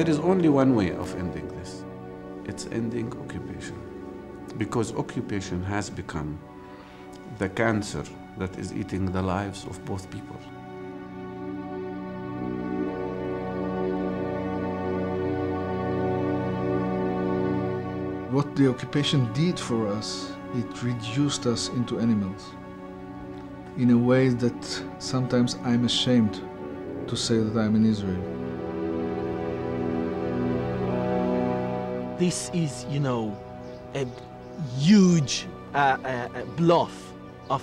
There is only one way of ending this. It's ending occupation. Because occupation has become the cancer that is eating the lives of both people. What the occupation did for us, it reduced us into animals in a way that sometimes I'm ashamed to say that I'm in Israel. This is, you know, a huge bluff of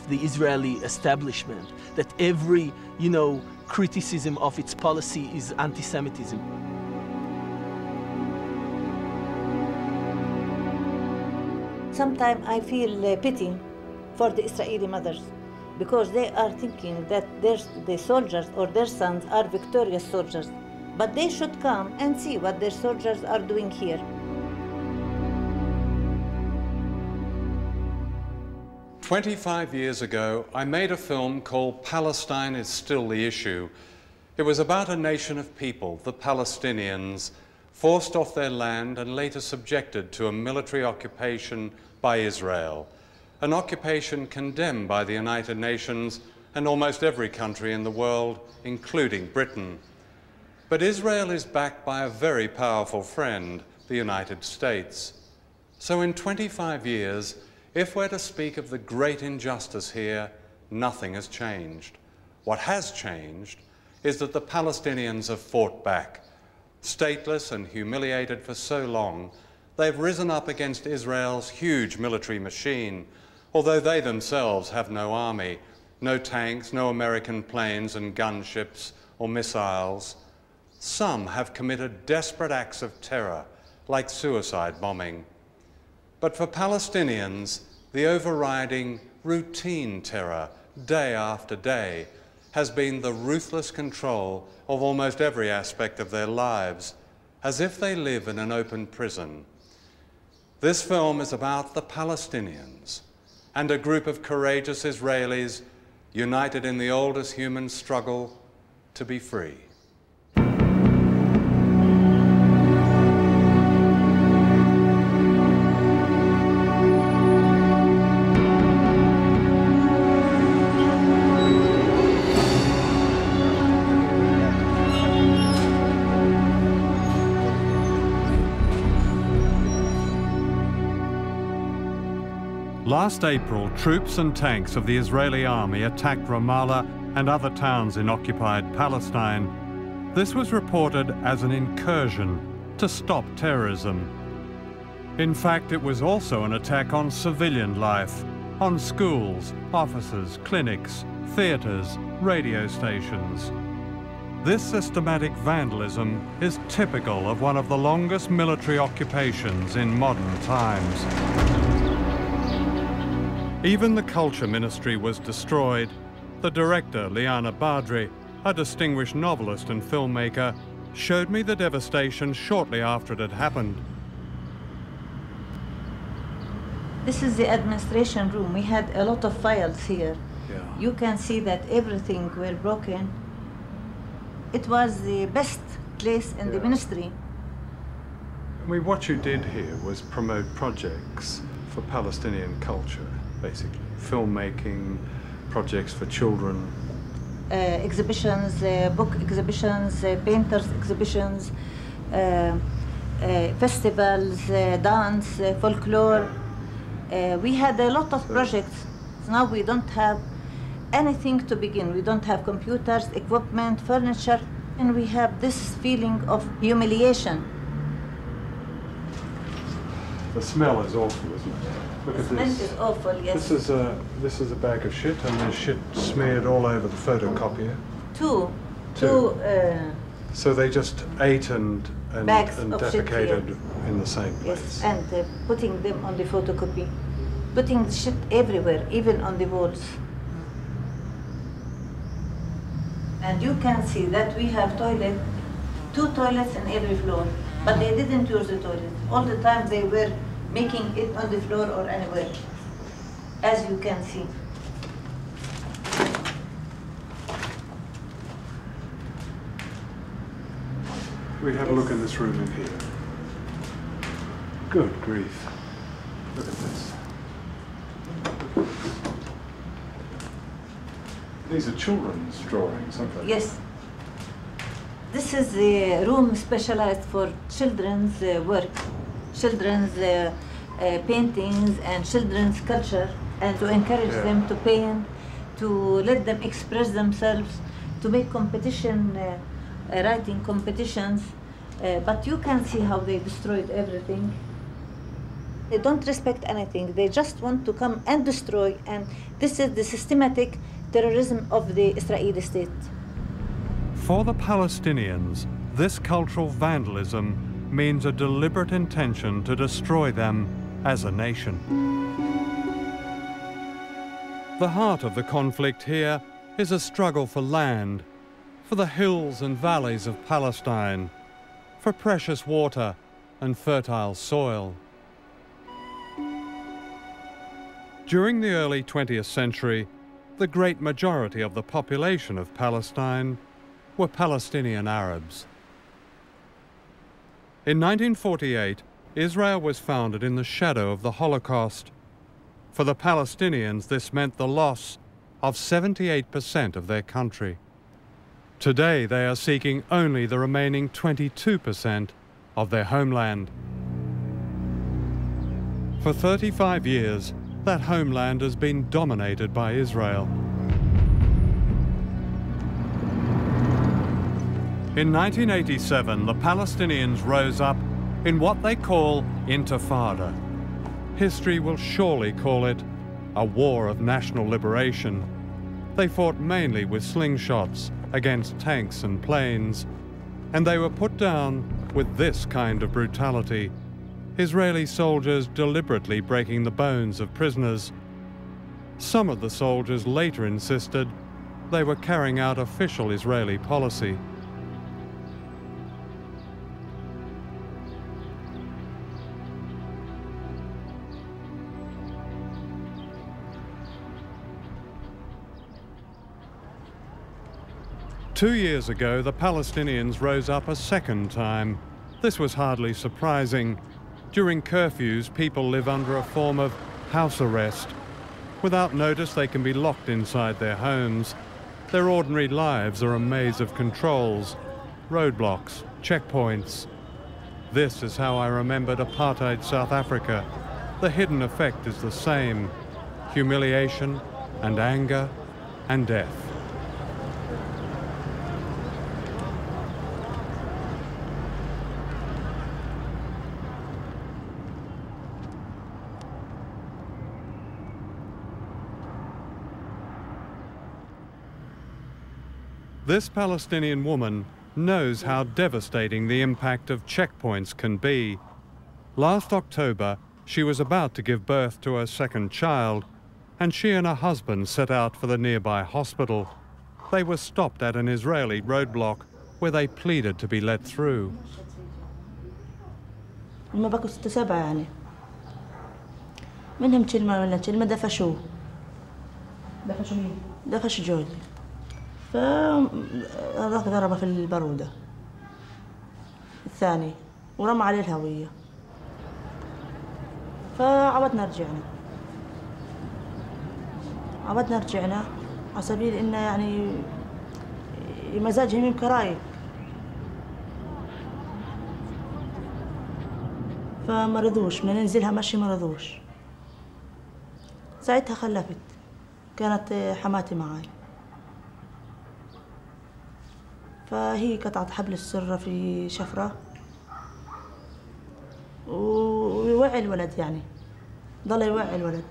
the Israeli establishment, that every, you know, criticism of its policy is anti-Semitism. Sometimes I feel pity for the Israeli mothers, because they are thinking that the soldiers or their sons are victorious soldiers, but they should come and see what their soldiers are doing here. 25 years ago, I made a film called Palestine is Still the Issue. It was about a nation of people, the Palestinians, forced off their land and later subjected to a military occupation by Israel, an occupation condemned by the United Nations and almost every country in the world, including Britain. But Israel is backed by a very powerful friend, the United States. So in 25 years, if we're to speak of the great injustice here, nothing has changed. What has changed is that the Palestinians have fought back. Stateless and humiliated for so long, they've risen up against Israel's huge military machine, although they themselves have no army, no tanks, no American planes and gunships or missiles. Some have committed desperate acts of terror, like suicide bombing. But for Palestinians, the overriding routine terror, day after day, has been the ruthless control of almost every aspect of their lives, as if they live in an open prison. This film is about the Palestinians and a group of courageous Israelis united in the oldest human struggle to be free. Last April, troops and tanks of the Israeli army attacked Ramallah and other towns in occupied Palestine. This was reported as an incursion to stop terrorism. In fact, it was also an attack on civilian life, on schools, offices, clinics, theaters, radio stations. This systematic vandalism is typical of one of the longest military occupations in modern times. Even the Culture Ministry was destroyed. The director, Liana Badri, a distinguished novelist and filmmaker, showed me the devastation shortly after it had happened. This is the administration room. We had a lot of files here. Yeah. You can see that everything were broken. It was the best place in the ministry. I mean, what you did here was promote projects for Palestinian culture, basically. Filmmaking, projects for children. Exhibitions, book exhibitions, painters exhibitions, festivals, dance, folklore. We had a lot of projects. Now we don't have anything to begin. We don't have computers, equipment, furniture, and we have this feeling of humiliation. The smell is awful, isn't it? Look at this. The smell is awful, yes. This is a bag of shit, and there's shit smeared all over the photocopier. Two. So they just ate and defecated in the same Yes, place. and putting them on the photocopy. Putting the shit everywhere, even on the walls. And you can see that we have two toilets in every floor, but they didn't use the toilet. All the time they were making it on the floor or anywhere, as you can see. Can we have a look in this room in here? Good grief. Look at this. These are children's drawings, aren't they? Yes. This is a room specialized for children's work, children's paintings and children's culture, and to encourage them to paint, to let them express themselves, to make competition, writing competitions. But you can see how they destroyed everything. They don't respect anything. They just want to come and destroy, and this is the systematic terrorism of the Israeli state. For the Palestinians, this cultural vandalism means a deliberate intention to destroy them as a nation. The heart of the conflict here is a struggle for land, for the hills and valleys of Palestine, for precious water and fertile soil. During the early 20th century, the great majority of the population of Palestine were Palestinian Arabs. In 1948, Israel was founded in the shadow of the Holocaust. For the Palestinians, this meant the loss of 78% of their country. Today, they are seeking only the remaining 22% of their homeland. For 35 years, that homeland has been dominated by Israel. In 1987, the Palestinians rose up in what they call Intifada. History will surely call it a war of national liberation. They fought mainly with slingshots against tanks and planes, and they were put down with this kind of brutality. Israeli soldiers deliberately breaking the bones of prisoners. Some of the soldiers later insisted they were carrying out official Israeli policy. Two years ago, the Palestinians rose up a second time. This was hardly surprising. During curfews, people live under a form of house arrest. Without notice, they can be locked inside their homes. Their ordinary lives are a maze of controls, roadblocks, checkpoints. This is how I remembered apartheid South Africa. The hidden effect is the same: humiliation and anger and death. This Palestinian woman knows how devastating the impact of checkpoints can be. Last October, she was about to give birth to her second child, and she and her husband set out for the nearby hospital. They were stopped at an Israeli roadblock where they pleaded to be let through. ما بقوا 6 7 يعني منهم كلمة ولا كلمة دفشوه. دفشوا مين؟ دفش جوزي. فهذاك ضربه في البرودة الثاني ورمى عليه الهوية. فعودنا رجعنا على سبيل إنه يعني مزاجهم كرايب. فما رضوش، بدنا ننزلها مشي ما رضوش. ساعتها خلفت، كانت حماتي معاي. فهي قطعت حبل السرة في شفرة ويوعي الولد، يعني ضل يوعي الولد.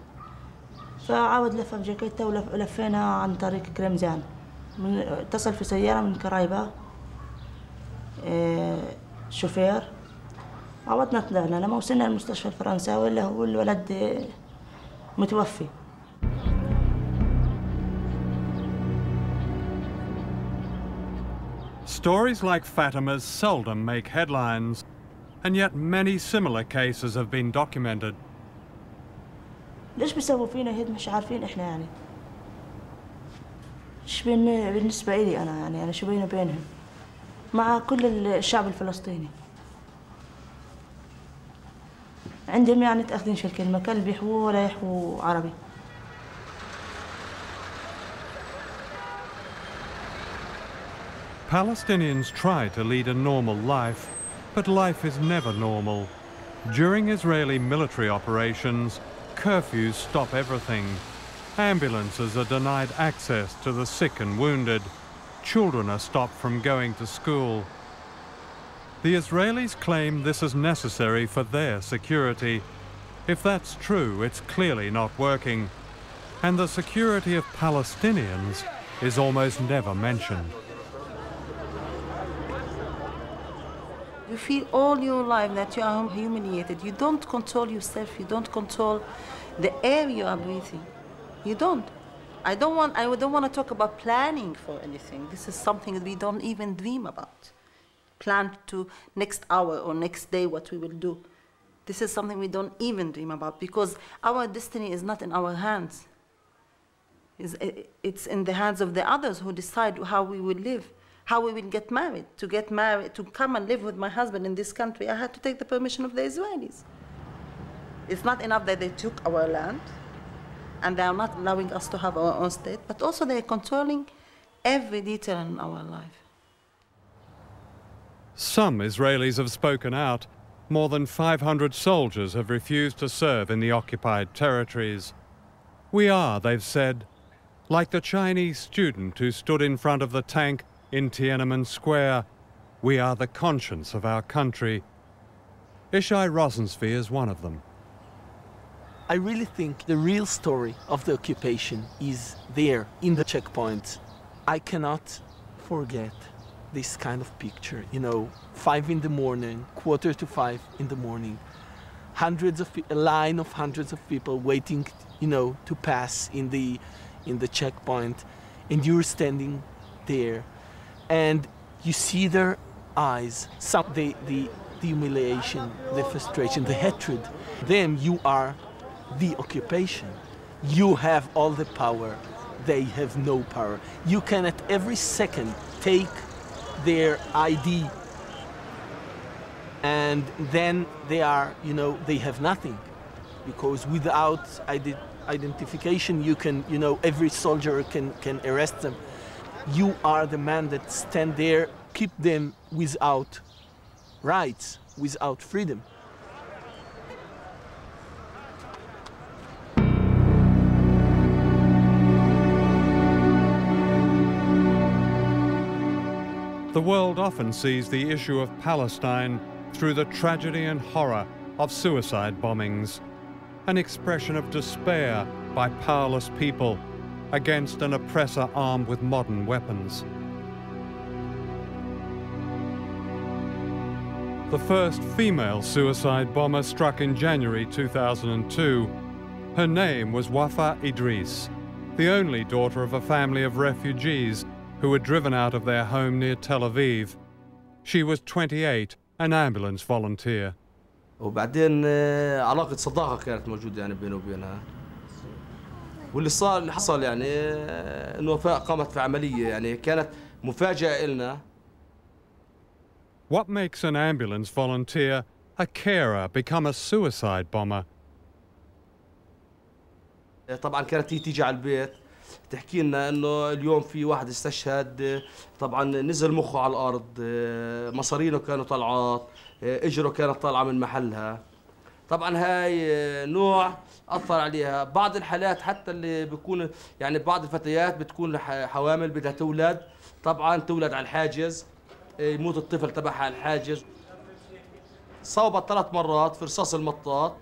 فعاود لفه بجاكيته ولفينا عن طريق كرمزان. اتصل في سيارة من كرايبة شوفير. عودنا طلعنا لما وصلنا المستشفى الفرنساوي اللي هو الولد متوفي. Stories like Fatima's seldom make headlines, and yet many similar cases have been documented. ليش بيسووا فينا هيك مش عارفين احنا يعني. ايش بالنسبة إلي أنا يعني شو بيني وبينهم. مع كل الشعب الفلسطيني. عندهم يعني تأخذين في الكلمة كان بيحووا ولا يحووا عربي. Palestinians try to lead a normal life, but life is never normal. During Israeli military operations, curfews stop everything. Ambulances are denied access to the sick and wounded. Children are stopped from going to school. The Israelis claim this is necessary for their security. If that's true, it's clearly not working. And the security of Palestinians is almost never mentioned. You feel all your life that you are humiliated. You don't control yourself. You don't control the air you are breathing. You don't. I don't want to talk about planning for anything. This is something that we don't even dream about. Plan to next hour or next day what we will do. This is something we don't even dream about because our destiny is not in our hands. It's in the hands of the others who decide how we will live, how we will get married. To come and live with my husband in this country, I had to take the permission of the Israelis. It's not enough that they took our land and they are not allowing us to have our own state, but also they are controlling every detail in our life. Some Israelis have spoken out. More than 500 soldiers have refused to serve in the occupied territories. We are, they've said, like the Chinese student who stood in front of the tank in Tiananmen Square. We are the conscience of our country. Ishai Rosensky is one of them. I really think the real story of the occupation is there in the checkpoints. I cannot forget this kind of picture, you know, 5 in the morning, 4:45 in the morning, a line of hundreds of people waiting, you know, to pass in the checkpoint, and you're standing there, and you see their eyes, the humiliation, the frustration, the hatred. Then you are the occupation. You have all the power. They have no power. You can at every second take their ID, and then they are, you know, they have nothing, because without identification, you can, you know, every soldier can arrest them. You are the man that stand there, keep them without rights, without freedom. The world often sees the issue of Palestine through the tragedy and horror of suicide bombings, an expression of despair by powerless people against an oppressor armed with modern weapons. The first female suicide bomber struck in January 2002. Her name was Wafa Idris, the only daughter of a family of refugees who were driven out of their home near Tel Aviv. She was 28, an ambulance volunteer. وبعدين علاقة صداقة كانت موجودة يعني بينه وبينها. اللي حصل يعني إنه وفاء قامت في عملية يعني كانت مفاجأة إلنا. What makes an ambulance volunteer, a carer, become a suicide bomber? طبعا كانت تيجي على البيت تحكي لنا انه اليوم في واحد استشهد، طبعا نزل مخه على الارض، مصارينه كانوا طلعات، اجره كانت طالعه من محلها. طبعا هاي نوع اثر عليها. بعض الحالات حتى اللي بيكون يعني بعض الفتيات بتكون حوامل بدها تولد، طبعا تولد على الحاجز، يموت الطفل تبعها على الحاجز. صوبت 3 مرات في رصاص المطاط.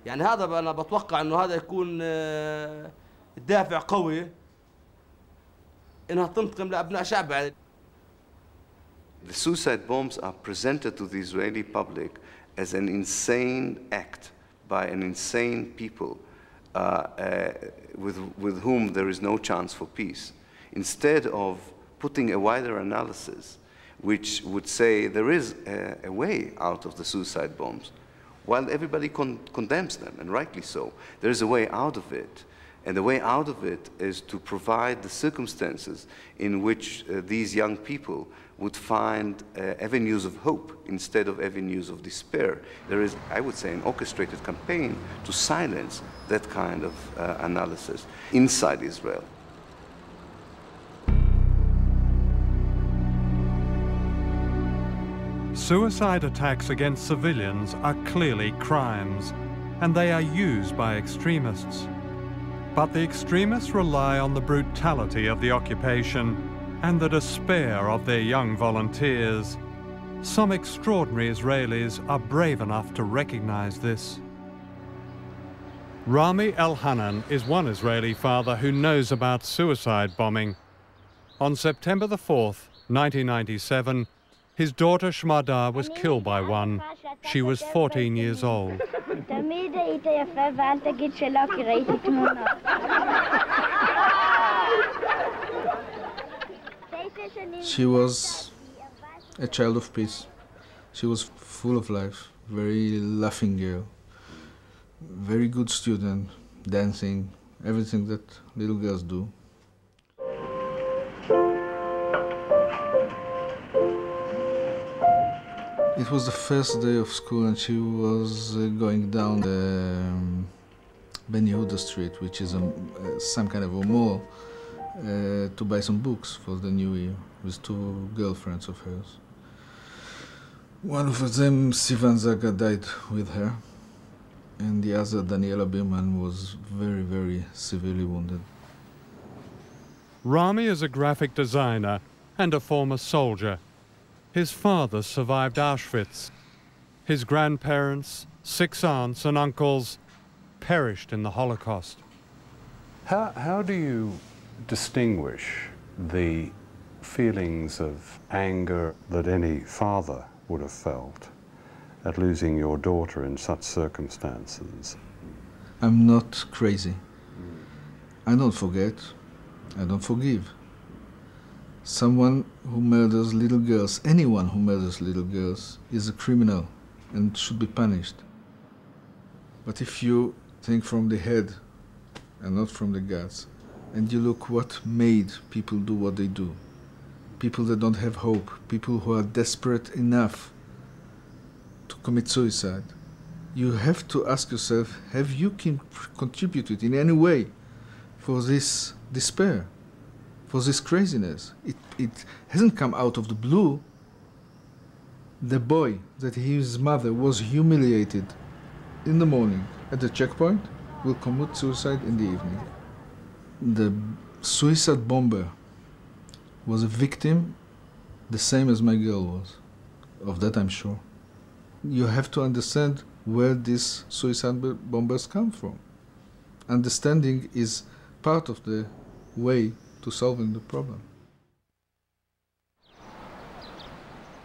يعني هذا انا بتوقع انه هذا يكون دافع قوي انها تنتقم لابناء شعبها. The suicide bombs are presented to the Israeli public as an insane act by an insane people with whom there is no chance for peace, instead of putting a wider analysis which would say there is a way out of the suicide bombs. While everybody condemns them, and rightly so, there is a way out of it. And the way out of it is to provide the circumstances in which these young people would find avenues of hope instead of avenues of despair. There is, I would say, an orchestrated campaign to silence that kind of analysis inside Israel. Suicide attacks against civilians are clearly crimes, and they are used by extremists. But the extremists rely on the brutality of the occupation and the despair of their young volunteers. Some extraordinary Israelis are brave enough to recognize this. Rami El-Hanan is one Israeli father who knows about suicide bombing. On September the 4th, 1997, his daughter Shmada was killed by one. She was 14 years old. She was a child of peace. She was full of life, very laughing girl, very good student, dancing, everything that little girls do. It was the first day of school and she was going down the Ben Yehuda Street, which is some kind of a mall, to buy some books for the new year with two girlfriends of hers. One of them, Sivan Zaga, died with her, and the other, Daniela Birman, was very, very severely wounded. Rami is a graphic designer and a former soldier. His father survived Auschwitz. His grandparents, 6 aunts and uncles perished in the Holocaust. How do you distinguish the feelings of anger that any father would have felt at losing your daughter in such circumstances? I'm not crazy. I don't forget. I don't forgive. Someone who murders little girls, anyone who murders little girls, is a criminal and should be punished. But if you think from the head and not from the guts, and you look what made people do what they do, people that don't have hope, people who are desperate enough to commit suicide, you have to ask yourself, have you contributed in any way for this despair? For this craziness? It hasn't come out of the blue. The boy that his mother was humiliated in the morning at the checkpoint will commit suicide in the evening. The suicide bomber was a victim the same as my girl was. Of that I'm sure. You have to understand where these suicide bombers come from. Understanding is part of the way to solving the problem.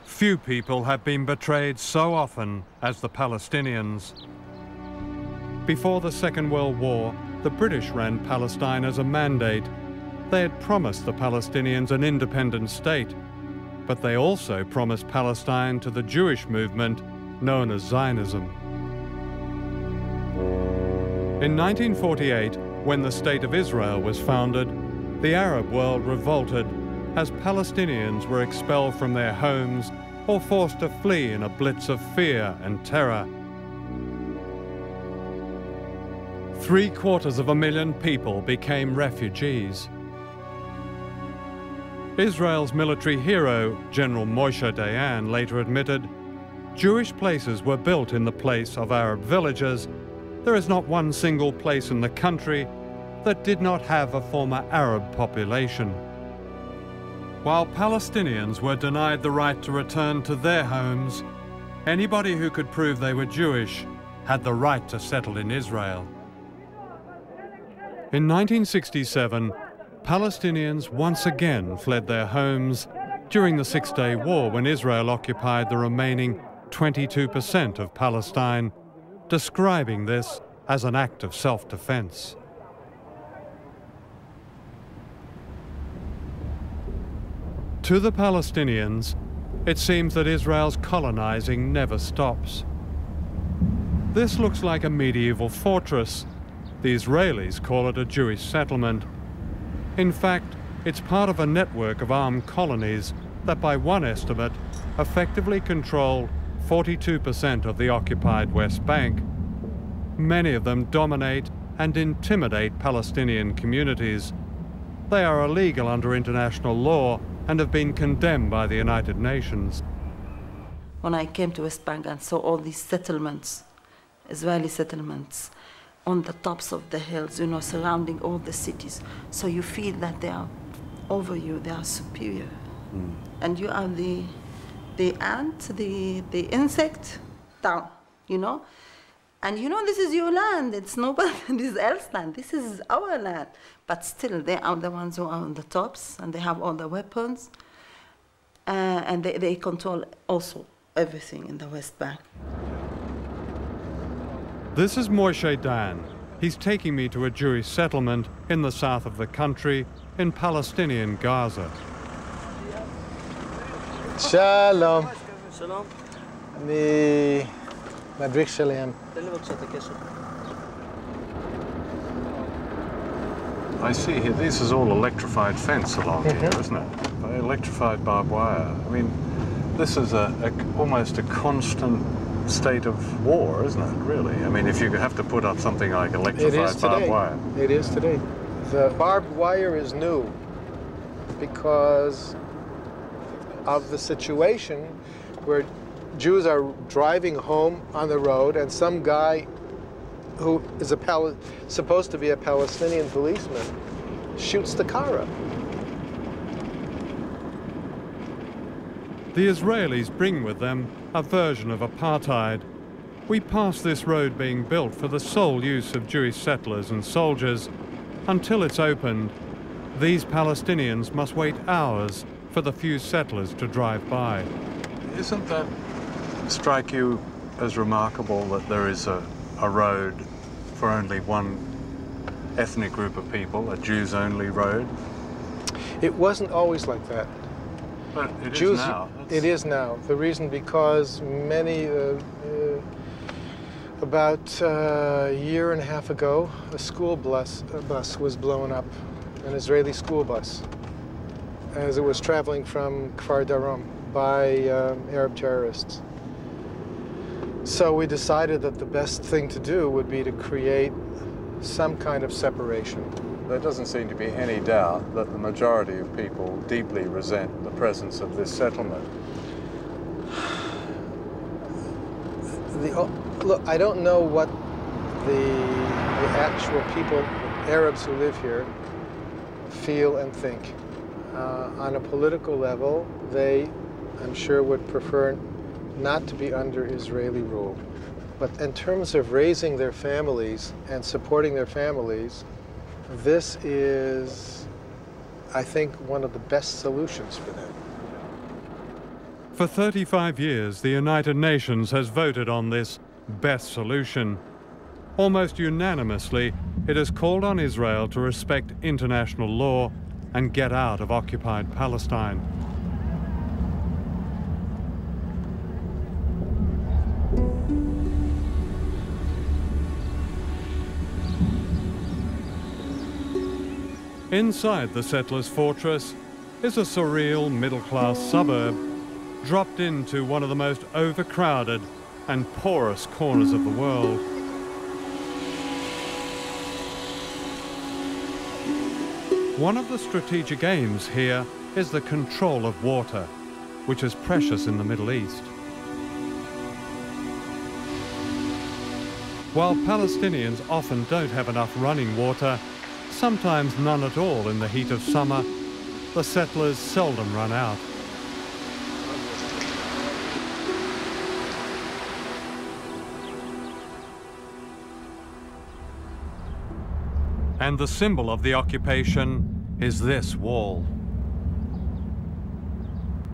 Few people have been betrayed so often as the Palestinians. Before the Second World War, the British ran Palestine as a mandate. They had promised the Palestinians an independent state, but they also promised Palestine to the Jewish movement known as Zionism. In 1948, when the State of Israel was founded, the Arab world revolted as Palestinians were expelled from their homes or forced to flee in a blitz of fear and terror. 750,000 people became refugees. Israel's military hero, General Moshe Dayan, later admitted, Jewish places were built in the place of Arab villages. There is not one single place in the country that did not have a former Arab population. While Palestinians were denied the right to return to their homes, anybody who could prove they were Jewish had the right to settle in Israel. In 1967, Palestinians once again fled their homes during the Six-Day War when Israel occupied the remaining 22% of Palestine, describing this as an act of self-defense. To the Palestinians, it seems that Israel's colonizing never stops. This looks like a medieval fortress, The Israelis call it a Jewish settlement. In fact, it's part of a network of armed colonies that, by one estimate, effectively control 42% of the occupied West Bank. Many of them dominate and intimidate Palestinian communities. They are illegal under international law and have been condemned by the United Nations. When I came to West Bank and saw all these settlements, Israeli settlements, on the tops of the hills, you know, surrounding all the cities, so you feel that they are over you, they are superior. And you are the ant, the insect down, you know? And you know, this is your land, it's nobody else's land, this is our land. But still, they are the ones who are on the tops, and they have all the weapons, and they control also everything in the West Bank. This is Moshe Dan. He's taking me to a Jewish settlement in the south of the country, in Palestinian Gaza. Shalom. Shalom. אני מדריך שלהם. תן לי בבקשה את הקשר. I see here, this is all electrified fence along here, isn't it? Electrified barbed wire. I mean, this is almost a constant state of war, isn't it, really? I mean, if you have to put up something like electrified barbed wire. It is today. The barbed wire is new because of the situation where Jews are driving home on the road and some guy who is supposed to be a Palestinian policeman shoots the car up. The Israelis bring with them a version of apartheid. We pass this road being built for the sole use of Jewish settlers and soldiers. Until it's opened, these Palestinians must wait hours for the few settlers to drive by. Isn't that strike you as remarkable that there is a road for only one ethnic group of people, a Jews-only road? It wasn't always like that. But it Jews, is now. It is now. The reason because many, about a year and a half ago, a school bus was blown up, an Israeli school bus, as it was traveling from Kfar Darom by Arab terrorists. So we decided that the best thing to do would be to create some kind of separation. There doesn't seem to be any doubt that the majority of people deeply resent the presence of this settlement. Look, I don't know what the actual people, Arabs who live here, feel and think. On a political level, they, I'm sure, would prefer not to be under Israeli rule. But in terms of raising their families and supporting their families, this is, I think, one of the best solutions for them. For 35 years, the United Nations has voted on this best solution. Almost unanimously, it has called on Israel to respect international law and get out of occupied Palestine. Inside the settlers' fortress is a surreal middle-class suburb dropped into one of the most overcrowded and porous corners of the world. One of the strategic aims here is the control of water, which is precious in the Middle East. While Palestinians often don't have enough running water, sometimes none at all in the heat of summer, the settlers seldom run out. And the symbol of the occupation is this wall.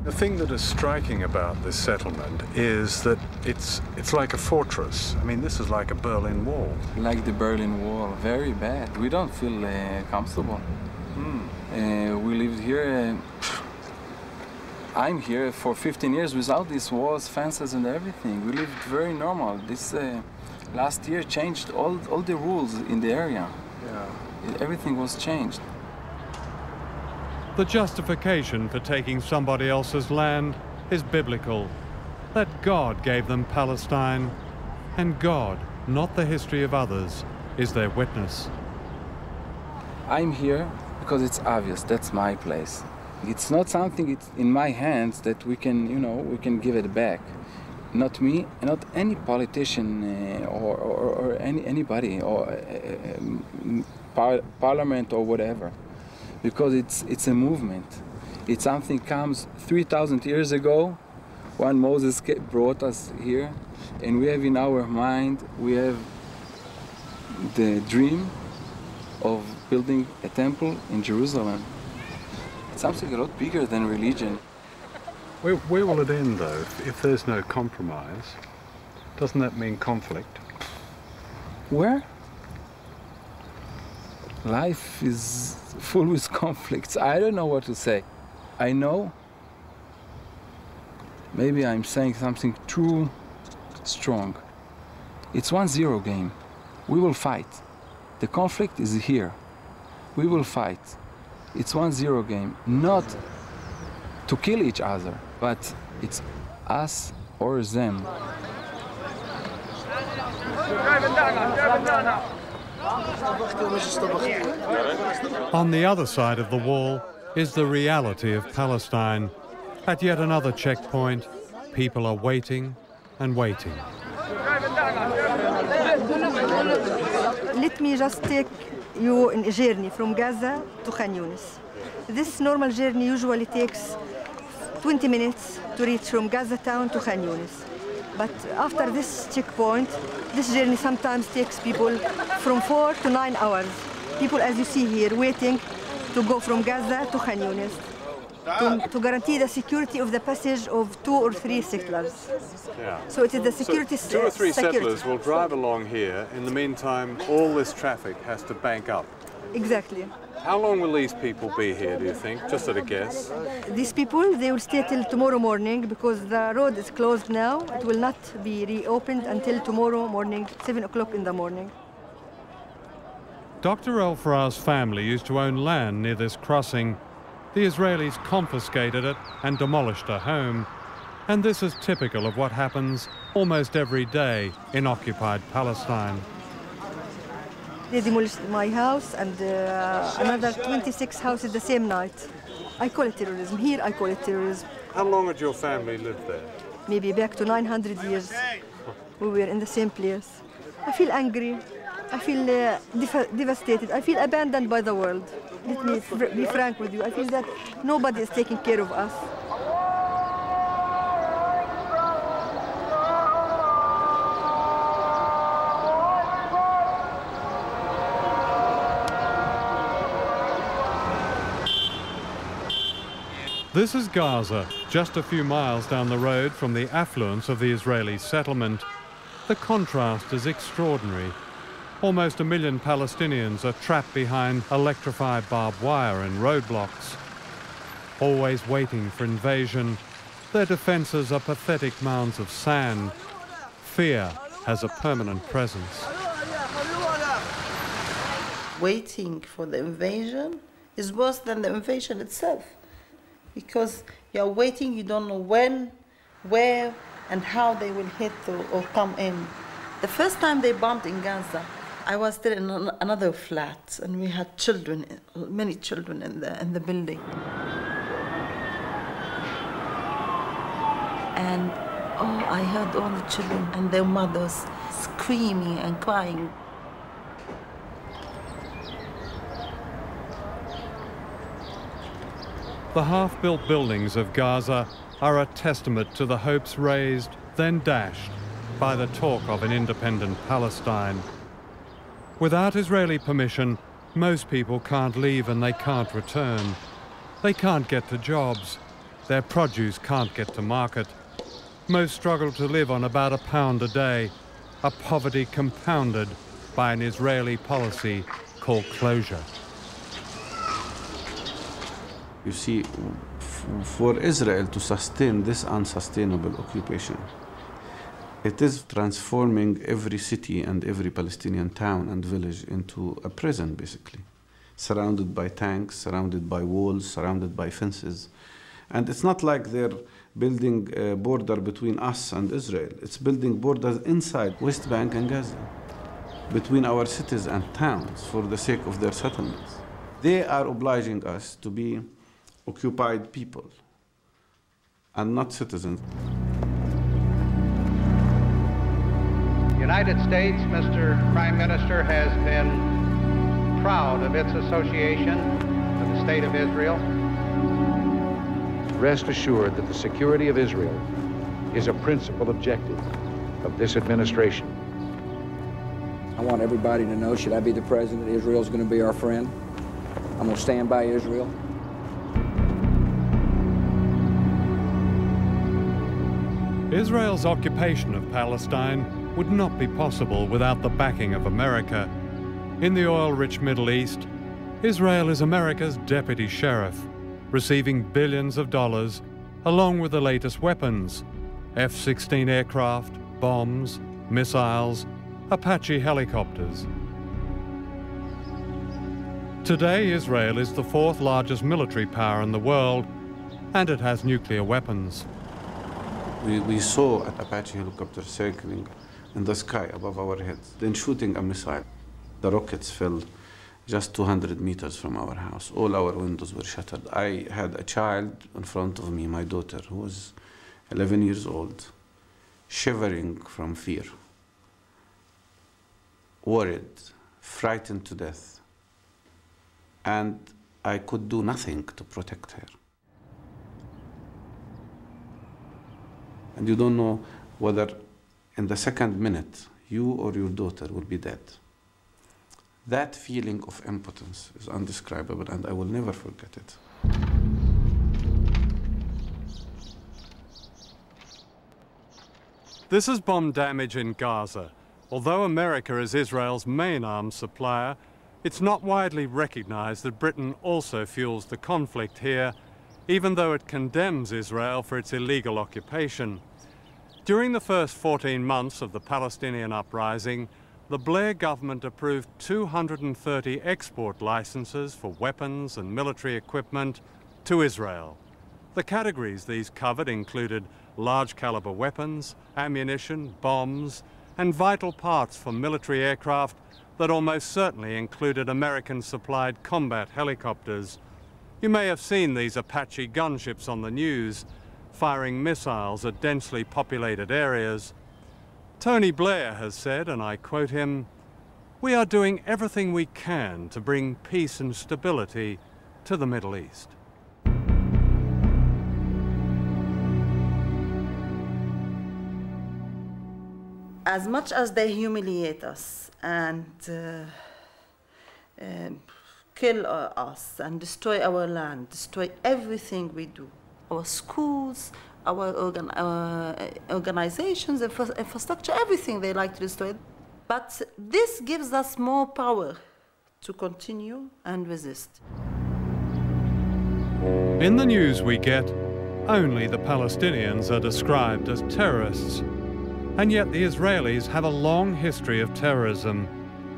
The thing that is striking about this settlement is that it's like a fortress. I mean, this is like a Berlin Wall. Like the Berlin Wall, very bad. We don't feel comfortable. We lived here, I'm here for 15 years without these walls, fences and everything. We lived very normal. This last year changed all the rules in the area. Yeah. Everything was changed. The justification for taking somebody else's land is biblical. That God gave them Palestine, and God, not the history of others, is their witness. I'm here because it's obvious, that's my place. It's not something it's in my hands that we can, we can give it back. Not me, not any politician or anybody or parliament or whatever, because it's a movement. It's something comes 3,000 years ago when Moses brought us here, and we have in our mind, we have the dream of building a temple in Jerusalem. It's something a lot bigger than religion. Where will it end, though, if there's no compromise? Doesn't that mean conflict? Where? Life is full with conflicts. I don't know what to say. I know maybe I'm saying something too strong. It's 1-0 game. We will fight. The conflict is here. We will fight. It's 1-0 game. Not to kill each other, but it's us or them. On the other side of the wall is the reality of Palestine. At yet another checkpoint, people are waiting and waiting. Let me just take you in a journey from Gaza to Khan Yunis. This normal journey usually takes 20 minutes to reach from Gaza town to Khan Yunis. But after this checkpoint, this journey sometimes takes people from 4 to 9 hours. People, as you see here, waiting to go from Gaza to Khan Yunis to guarantee the security of the passage of 2 or 3 settlers. Yeah. So it is the security. So 2 or 3 settlers will drive along here. In the meantime, all this traffic has to bank up. Exactly. How long will these people be here, do you think? Just at a guess. These people, they will stay till tomorrow morning because the road is closed now. It will not be reopened until tomorrow morning, 7 o'clock in the morning. Dr. El Farah's family used to own land near this crossing. The Israelis confiscated it and demolished her home. And this is typical of what happens almost every day in occupied Palestine. They demolished my house and another 26 houses the same night. I call it terrorism. Here I call it terrorism. How long had your family lived there? Maybe back to 900 years. We were in the same place. I feel angry. I feel devastated. I feel abandoned by the world. Let me be frank with you. I feel that nobody is taking care of us. This is Gaza, just a few miles down the road from the affluence of the Israeli settlement. The contrast is extraordinary. Almost 1 million Palestinians are trapped behind electrified barbed wire and roadblocks. Always waiting for invasion, their defences are pathetic mounds of sand. Fear has a permanent presence. Waiting for the invasion is worse than the invasion itself. Because you're waiting, you don't know when, where, and how they will hit or come in. The first time they bombed in Gaza, I was still in another flat, and we had children, many children in the building. And I heard all the children and their mothers screaming and crying. The half-built buildings of Gaza are a testament to the hopes raised, then dashed, by the talk of an independent Palestine. Without Israeli permission, most people can't leave and they can't return. They can't get to jobs. Their produce can't get to market. Most struggle to live on about £1 a day, a poverty compounded by an Israeli policy called closure. You see, for Israel to sustain this unsustainable occupation, It is transforming every city and every Palestinian town and village into a prison, basically. Surrounded by tanks, surrounded by walls, surrounded by fences. And it's not like they're building a border between us and Israel. It's building borders inside West Bank and Gaza, between our cities and towns for the sake of their settlements. They are obliging us to be occupied people and not citizens. The United States, Mr. Prime Minister, has been proud of its association with the State of Israel. Rest assured that the security of Israel is a principal objective of this administration. I want everybody to know, should I be the president, Israel's going to be our friend. I'm going to stand by Israel. Israel's occupation of Palestine would not be possible without the backing of America. In the oil-rich Middle East, Israel is America's deputy sheriff, receiving billions of dollars along with the latest weapons, F-16 aircraft, bombs, missiles, Apache helicopters. Today, Israel is the fourth largest military power in the world, and it has nuclear weapons. We saw an Apache helicopter circling in the sky above our heads, then shooting a missile. The rockets fell just 200 meters from our house. All our windows were shattered. I had a child in front of me, my daughter, who was 11 years old, shivering from fear, worried, frightened to death. And I could do nothing to protect her. And you don't know whether in the second minute you or your daughter will be dead. That feeling of impotence is indescribable, and I will never forget it. This is bomb damage in Gaza. Although America is Israel's main arms supplier, it's not widely recognized that Britain also fuels the conflict here, even though it condemns Israel for its illegal occupation. During the first 14 months of the Palestinian uprising, the Blair government approved 230 export licenses for weapons and military equipment to Israel. The categories these covered included large caliber weapons, ammunition, bombs, and vital parts for military aircraft that almost certainly included American-supplied combat helicopters. You may have seen these Apache gunships on the news, firing missiles at densely populated areas. Tony Blair has said, and I quote him, "We are doing everything we can to bring peace and stability to the Middle East." As much as they humiliate us and kill us and destroy our land, destroy everything we do, our schools, our organizations, infrastructure, everything they like to destroy. But this gives us more power to continue and resist. In the news we get, only the Palestinians are described as terrorists. And yet the Israelis have a long history of terrorism,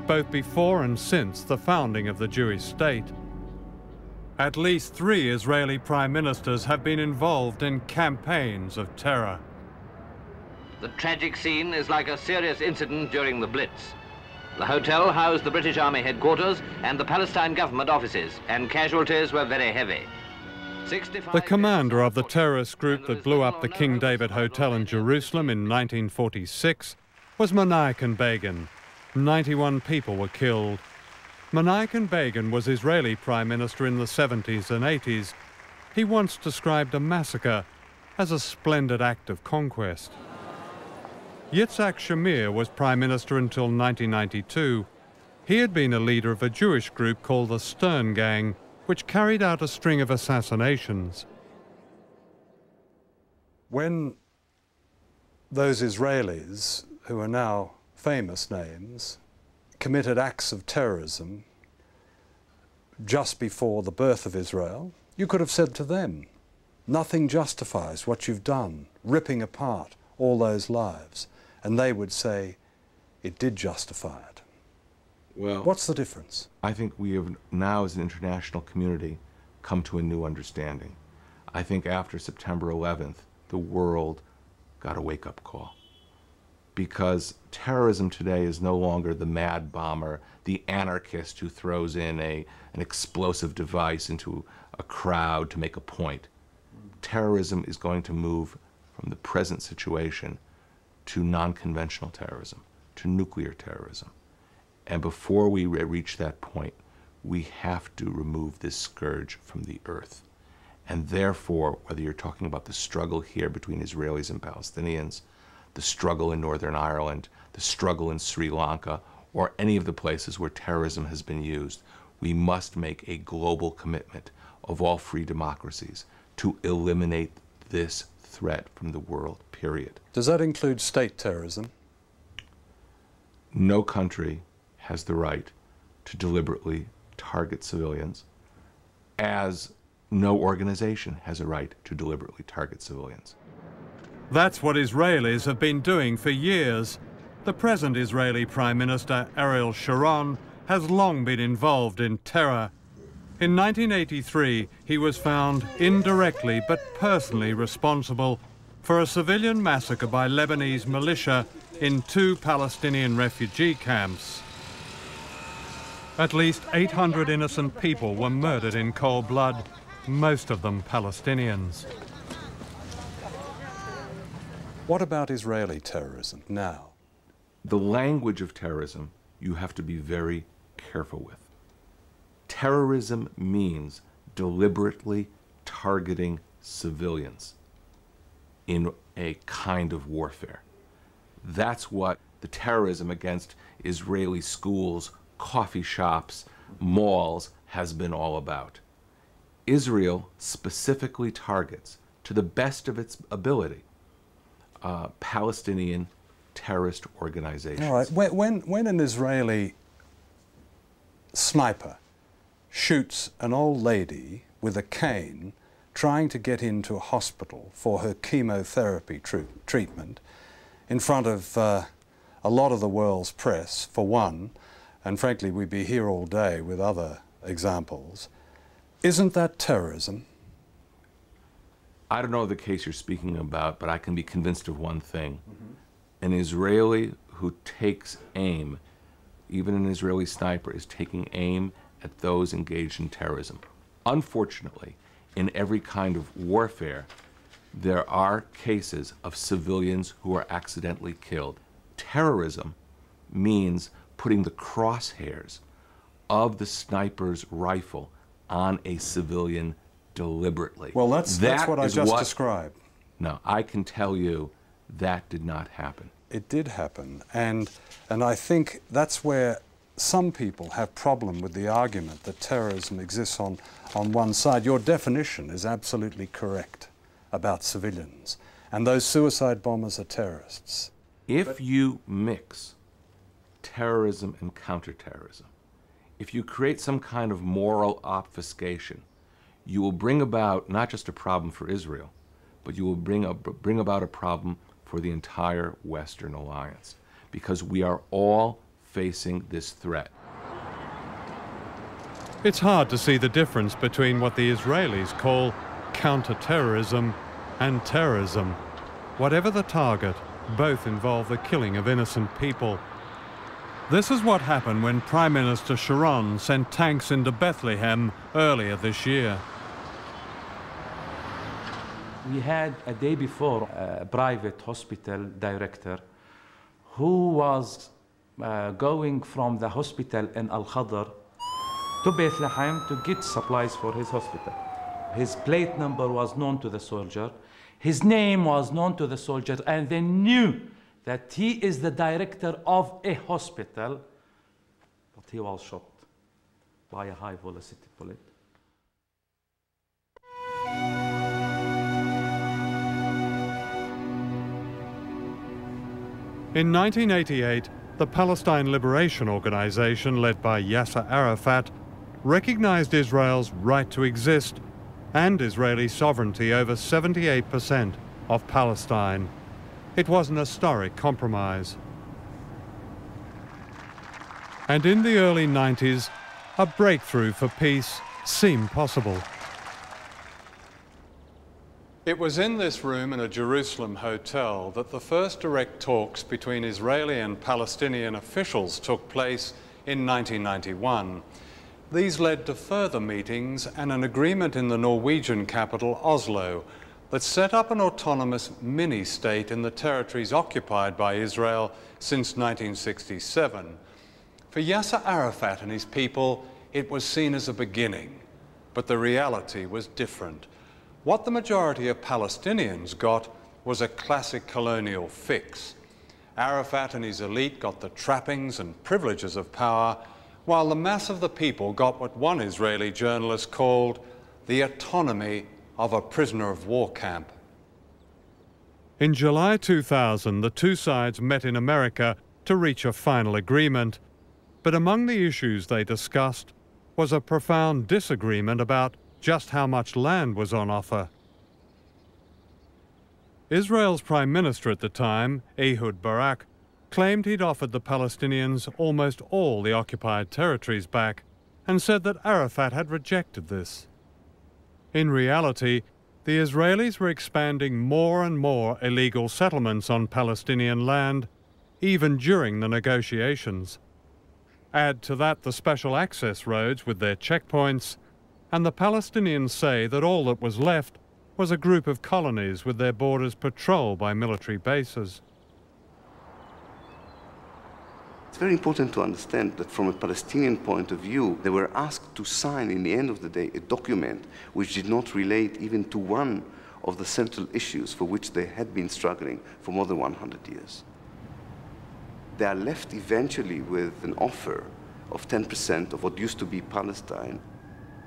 both before and since the founding of the Jewish state. At least 3 Israeli prime ministers have been involved in campaigns of terror. The tragic scene is like a serious incident during the Blitz. The hotel housed the British Army headquarters and the Palestine government offices, and casualties were very heavy. The commander of the terrorist group that blew up the King David Hotel in Jerusalem in 1946 was Menachem Begin. 91 people were killed. Menachem Begin was Israeli prime minister in the 70s and 80s. He once described a massacre as a splendid act of conquest. Yitzhak Shamir was prime minister until 1992. He had been a leader of a Jewish group called the Stern Gang, which carried out a string of assassinations. When those Israelis, who are now famous names, committed acts of terrorism just before the birth of Israel, you could have said to them, nothing justifies what you've done, ripping apart all those lives. and they would say it did justify it. Well, what's the difference? I think we have now, as an international community, come to a new understanding. I think after September 11th, the world got a wake-up call. Because terrorism today is no longer the mad bomber, the anarchist who throws in an explosive device into a crowd to make a point. Terrorism is going to move from the present situation to non-conventional terrorism, to nuclear terrorism. And before we reach that point, we have to remove this scourge from the earth. And therefore, whether you're talking about the struggle here between Israelis and Palestinians, the struggle in Northern Ireland, the struggle in Sri Lanka, or any of the places where terrorism has been used, we must make a global commitment of all free democracies to eliminate this threat from the world, period. Does that include state terrorism? No country has the right to deliberately target civilians, as no organization has a right to deliberately target civilians. That's what Israelis have been doing for years. The present Israeli Prime Minister, Ariel Sharon, has long been involved in terror. In 1983, he was found indirectly but personally responsible for a civilian massacre by Lebanese militia in 2 Palestinian refugee camps. At least 800 innocent people were murdered in cold blood, most of them Palestinians. What about Israeli terrorism now? The language of terrorism you have to be very careful with. Terrorism means deliberately targeting civilians in a kind of warfare. That's what the terrorism against Israeli schools, coffee shops, malls has been all about. Israel specifically targets, to the best of its ability, Palestinian terrorist organizations. All right. When an Israeli sniper shoots an old lady with a cane trying to get into a hospital for her chemotherapy treatment in front of a lot of the world's press, for one, and frankly we'd be here all day with other examples, isn't that terrorism? I don't know the case you're speaking about, but I can be convinced of one thing. An Israeli who takes aim, even an Israeli sniper, is taking aim at those engaged in terrorism. Unfortunately, in every kind of warfare, there are cases of civilians who are accidentally killed. Terrorism means putting the crosshairs of the sniper's rifle on a civilian deliberately. Well, that's what I just described. No, I can tell you that did not happen. It did happen, and I think that's where some people have problem with the argument that terrorism exists on one side. Your definition is absolutely correct about civilians, and those suicide bombers are terrorists. If you mix terrorism and counterterrorism, if you create some kind of moral obfuscation, you will bring about not just a problem for Israel, but you will bring about a problem for the entire Western Alliance, because we are all facing this threat. It's hard to see the difference between what the Israelis call counter-terrorism and terrorism. Whatever the target, both involve the killing of innocent people. This is what happened when Prime Minister Sharon sent tanks into Bethlehem earlier this year. We had a day before a private hospital director who was going from the hospital in Al-Khadr to Bethlehem to get supplies for his hospital. His plate number was known to the soldier, his name was known to the soldier, and they knew that he is the director of a hospital, but he was shot by a high-velocity bullet. In 1988, the Palestine Liberation Organization, led by Yasser Arafat, recognized Israel's right to exist and Israeli sovereignty over 78% of Palestine. It was an historic compromise. And in the early 90s, a breakthrough for peace seemed possible. It was in this room in a Jerusalem hotel that the first direct talks between Israeli and Palestinian officials took place in 1991. These led to further meetings and an agreement in the Norwegian capital, Oslo, that set up an autonomous mini-state in the territories occupied by Israel since 1967. For Yasser Arafat and his people, it was seen as a beginning, but the reality was different. What the majority of Palestinians got was a classic colonial fix. Arafat and his elite got the trappings and privileges of power, while the mass of the people got what one Israeli journalist called the autonomy of a prisoner of war camp. In July 2000, the two sides met in America to reach a final agreement, but among the issues they discussed was a profound disagreement about just how much land was on offer. Israel's Prime Minister at the time, Ehud Barak, claimed he'd offered the Palestinians almost all the occupied territories back and said that Arafat had rejected this. In reality, the Israelis were expanding more and more illegal settlements on Palestinian land, even during the negotiations. Add to that the special access roads with their checkpoints, and the Palestinians say that all that was left was a group of colonies with their borders patrolled by military bases. It's very important to understand that from a Palestinian point of view, they were asked to sign, in the end of the day, a document which did not relate even to one of the central issues for which they had been struggling for more than 100 years. They are left eventually with an offer of 10% of what used to be Palestine.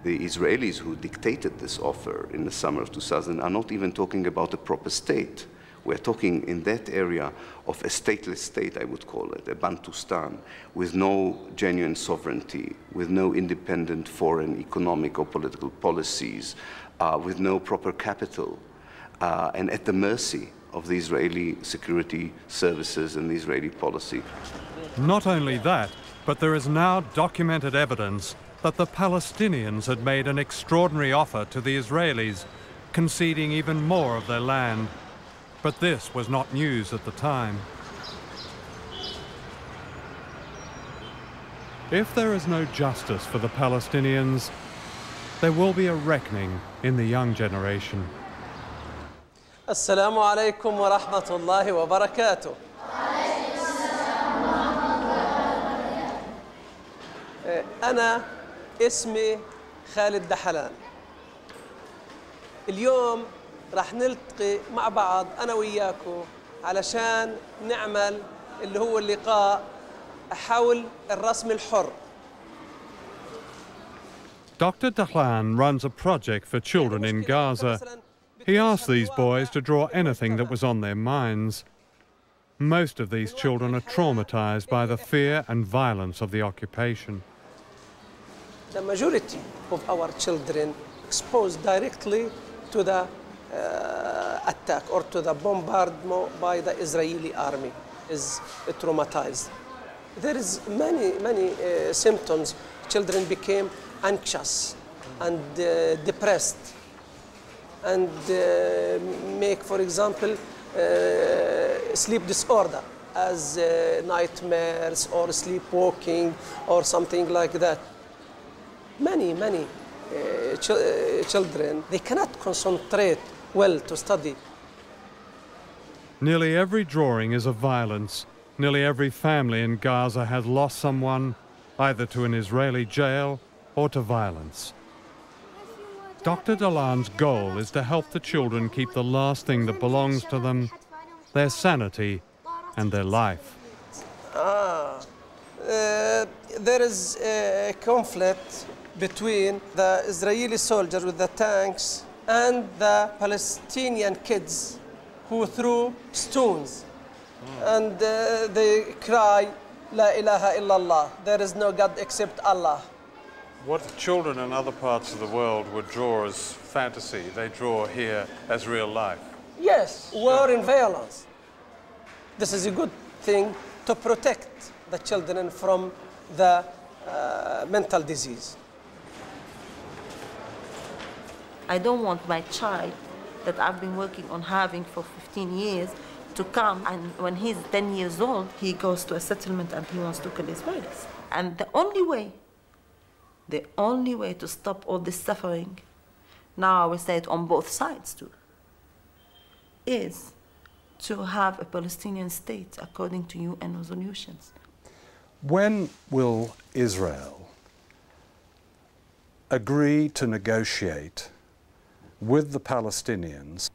The Israelis who dictated this offer in the summer of 2000 are not even talking about a proper state. We're talking in that area of a stateless state, I would call it, a Bantustan, with no genuine sovereignty, with no independent foreign economic or political policies, with no proper capital, and at the mercy of the Israeli security services and the Israeli policy. Not only that, but there is now documented evidence that the Palestinians had made an extraordinary offer to the Israelis, conceding even more of their land. But this was not news at the time. If there is no justice for the Palestinians, there will be a reckoning in the young generation. Assalamu alaikum wa rahmatullahi wa barakatuh. أنا اسمي خالد دحلان. اليوم راح نلتقي مع بعض أنا وياكم علشان نعمل اللي هو اللقاء حول الرسم الحر. Dr. Dahlan runs a project for children in Gaza. He asked these boys to draw anything that was on their minds. Most of these children are traumatized by the fear and violence of the occupation. The majority of our children exposed directly to the attack or to the bombardment by the Israeli army is traumatized. There is many symptoms. Children became anxious and depressed and make, for example, sleep disorder as nightmares or sleepwalking or something like that. Many children, they cannot concentrate well to study. Nearly every drawing is of violence. Nearly every family in Gaza has lost someone, either to an Israeli jail or to violence. Dr. Dahlan's goal is to help the children keep the last thing that belongs to them, their sanity and their life. There is a conflict between the Israeli soldiers with the tanks and the Palestinian kids who threw stones. And they cry, La ilaha illallah, there is no God except Allah. What children in other parts of the world would draw as fantasy, they draw here as real life. Yes, war and violence. This is a good thing to protect the children from the mental disease. I don't want my child that I've been working on having for 15 years to come, and when he's 10 years old, he goes to a settlement and he wants to kill Israelis. And the only way to stop all this suffering, now I will say it on both sides too, is to have a Palestinian state according to UN resolutions. When will Israel agree to negotiate with the Palestinians,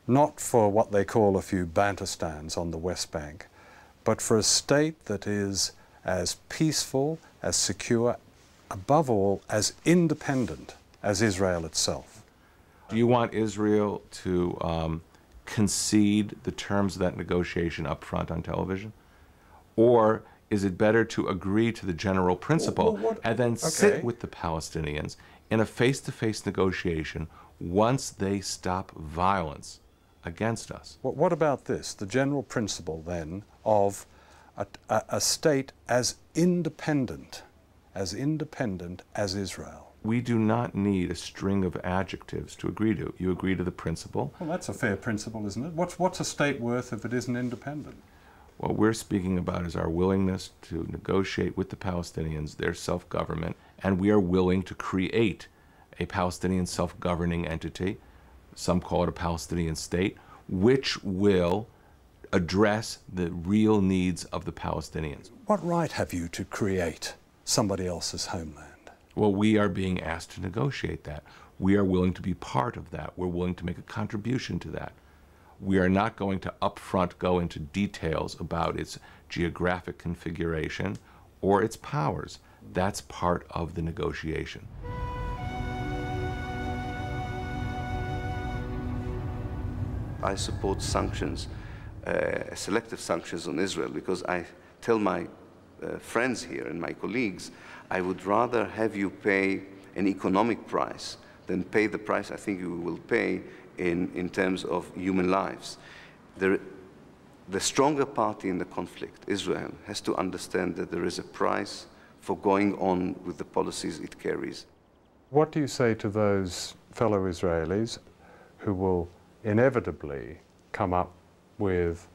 not for what they call a few Bantustans on the West Bank, but for a state that is as peaceful, as secure, above all, as independent as Israel itself? Do you want Israel to concede the terms of that negotiation up front on television? Or is it better to agree to the general principle and then sit with the Palestinians in a face-to-face negotiation once they stop violence against us? What about this, the general principle then of a state as independent as Israel? We do not need a string of adjectives to agree to. You agree to the principle. Well, that's a fair principle, isn't it? What's a state worth if it isn't independent? What we're speaking about is our willingness to negotiate with the Palestinians their self-government, and we are willing to create a Palestinian self-governing entity, some call it a Palestinian state, which will address the real needs of the Palestinians. What right have you to create somebody else's homeland? Well, we are being asked to negotiate that. We are willing to be part of that. We're willing to make a contribution to that. We are not going to upfront go into details about its geographic configuration or its powers. That's part of the negotiation. I support sanctions, selective sanctions on Israel, because I tell my friends here and my colleagues, I would rather have you pay an economic price than pay the price I think you will pay in terms of human lives. The stronger party in the conflict, Israel, has to understand that there is a price for going on with the policies it carries. What do you say to those fellow Israelis who will inevitably come up with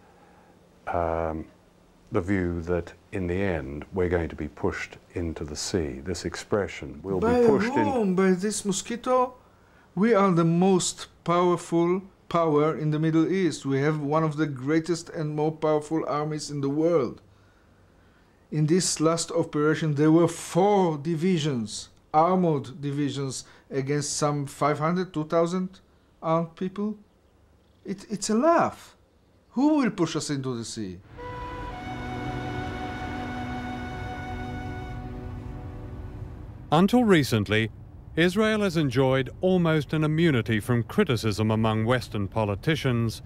the view that in the end we're going to be pushed into the sea? This expression, will be pushed in. By this mosquito, we are the most powerful power in the Middle East. We have one of the greatest and more powerful armies in the world. In this last operation, there were 4 divisions, armored divisions, against some 500, 2,000 armed people. It's a laugh. Who will push us into the sea? Until recently, Israel has enjoyed almost an immunity from criticism among Western politicians.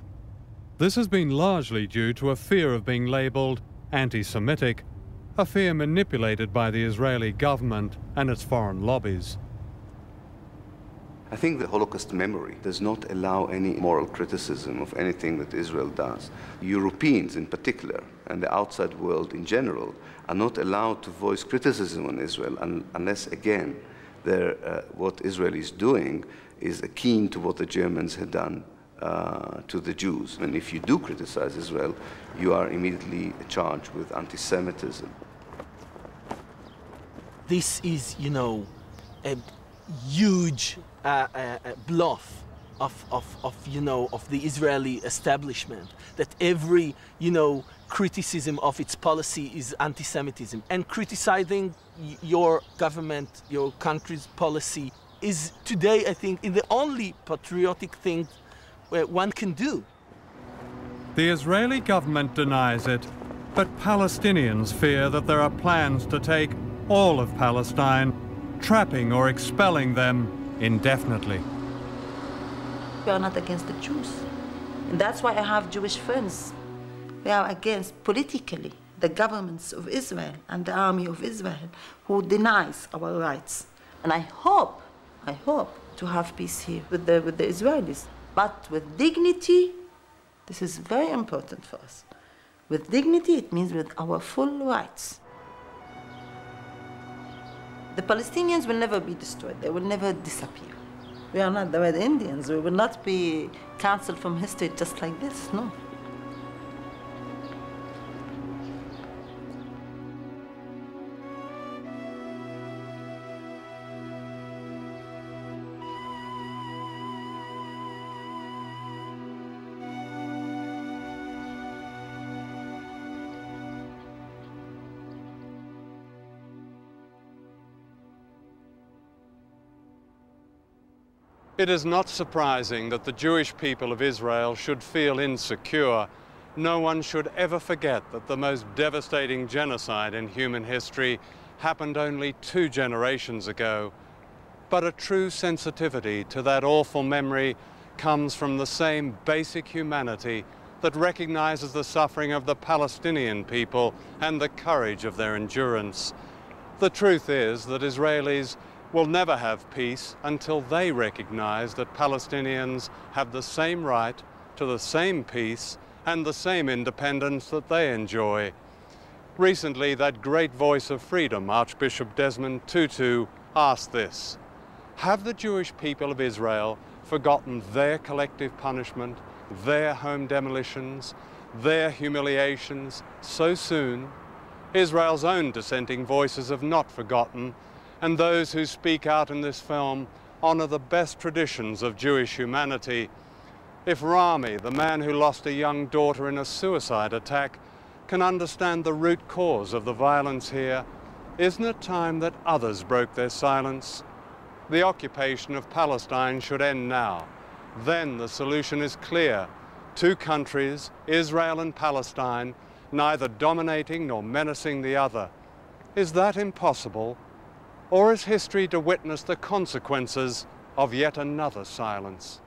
This has been largely due to a fear of being labelled anti-Semitic, a fear manipulated by the Israeli government and its foreign lobbies. I think the Holocaust memory does not allow any moral criticism of anything that Israel does. Europeans in particular, and the outside world in general, are not allowed to voice criticism on Israel unless, again, what Israel is doing is akin to what the Germans had done to the Jews. And if you do criticize Israel, you are immediately charged with anti-Semitism. This is, you know, a huge bluff of the Israeli establishment, that every, you know, criticism of its policy is anti-Semitism, and criticizing your government, your country's policy is today, I think, the only patriotic thing one can do. The Israeli government denies it, but Palestinians fear that there are plans to take all of Palestine, trapping or expelling them indefinitely. We are not against the Jews. And that's why I have Jewish friends. We are against, politically, the governments of Israel and the army of Israel who denies our rights. And I hope to have peace here with the Israelis, but with dignity. This is very important for us. With dignity, it means with our full rights. The Palestinians will never be destroyed. They will never disappear. We are not the Red Indians. We will not be cancelled from history just like this, no. It is not surprising that the Jewish people of Israel should feel insecure. No one should ever forget that the most devastating genocide in human history happened only 2 generations ago. But a true sensitivity to that awful memory comes from the same basic humanity that recognizes the suffering of the Palestinian people and the courage of their endurance. The truth is that Israelis will never have peace until they recognize that Palestinians have the same right to the same peace and the same independence that they enjoy. Recently, that great voice of freedom, Archbishop Desmond Tutu, asked this: have the Jewish people of Israel forgotten their collective punishment, their home demolitions, their humiliations so soon? Israel's own dissenting voices have not forgotten, and those who speak out in this film honor the best traditions of Jewish humanity. If Rami, the man who lost a young daughter in a suicide attack, can understand the root cause of the violence here, isn't it time that others broke their silence? The occupation of Palestine should end now. Then the solution is clear: 2 countries, Israel and Palestine, neither dominating nor menacing the other. Is that impossible? Or is history to witness the consequences of yet another silence?